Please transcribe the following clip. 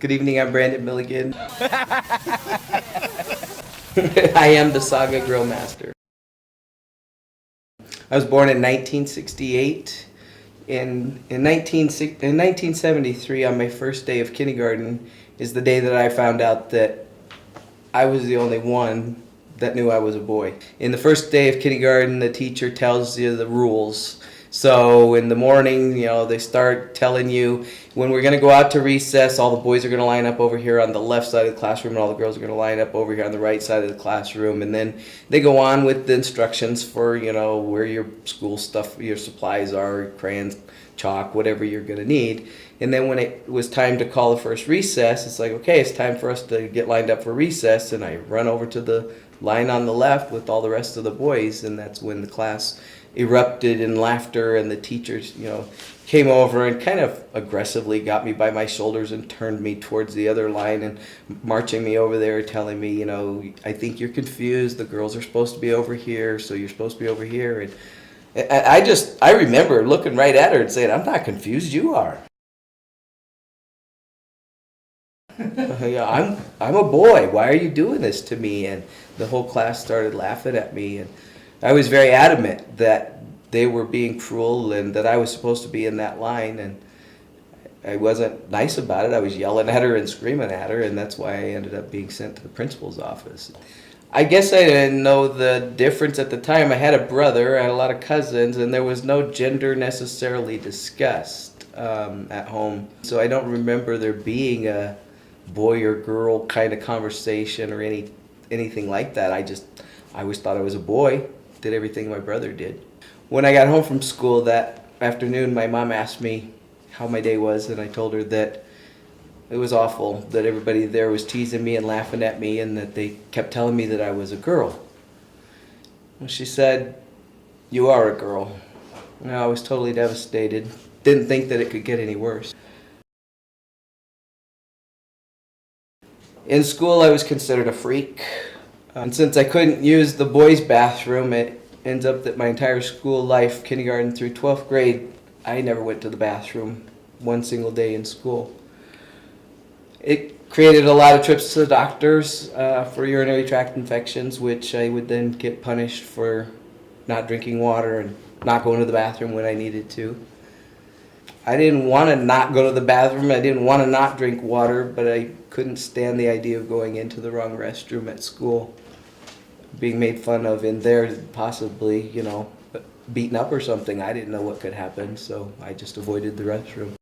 Good evening, I'm Brandon Milligan. I am the SAGA Grill Master. I was born in 1968. In 1973, on my first day of kindergarten, is the day that I found out that I was the only one that knew I was a boy. In the first day of kindergarten, the teacher tells you the rules. So in the morning, they start telling you when we're going to go out to recess, all the boys are going to line up over here on the left side of the classroom and all the girls are going to line up over here on the right side of the classroom. And then they go on with the instructions for, where your school stuff, your supplies are, crayons, chalk, whatever you're going to need. And then when it was time to call the first recess, it's like, okay, it's time for us to get lined up for recess. And I run over to the line on the left with all the rest of the boys, and that's when the class erupted in laughter, and the teachers, came over and kind of aggressively got me by my shoulders and turned me towards the other line and marching me over there, telling me, I think you're confused. The girls are supposed to be over here, so you're supposed to be over here. And I remember looking right at her and saying, I'm not confused, you are. Yeah, I'm a boy. Why are you doing this to me? And the whole class started laughing at me, and I was very adamant that they were being cruel and that I was supposed to be in that line, and I wasn't nice about it. I was yelling at her and screaming at her, and that's why I ended up being sent to the principal's office. I guess I didn't know the difference at the time. I had a brother, I had a lot of cousins, and there was no gender necessarily discussed at home. So I don't remember there being a boy or girl kind of conversation or anything like that. I always thought I was a boy, did everything my brother did. When I got home from school that afternoon, my mom asked me how my day was, and I told her that it was awful, that everybody there was teasing me and laughing at me, and that they kept telling me that I was a girl. And she said, "You are a girl." And I was totally devastated. Didn't think that it could get any worse. In school, I was considered a freak. And since I couldn't use the boys' bathroom, it ends up that my entire school life, kindergarten through 12th grade, I never went to the bathroom one single day in school. It created a lot of trips to the doctors for urinary tract infections, which I would then get punished for not drinking water and not going to the bathroom when I needed to. I didn't want to not go to the bathroom. I didn't want to not drink water, but I couldn't stand the idea of going into the wrong restroom at school, being made fun of in there, possibly, beaten up or something. I didn't know what could happen, so I just avoided the restroom.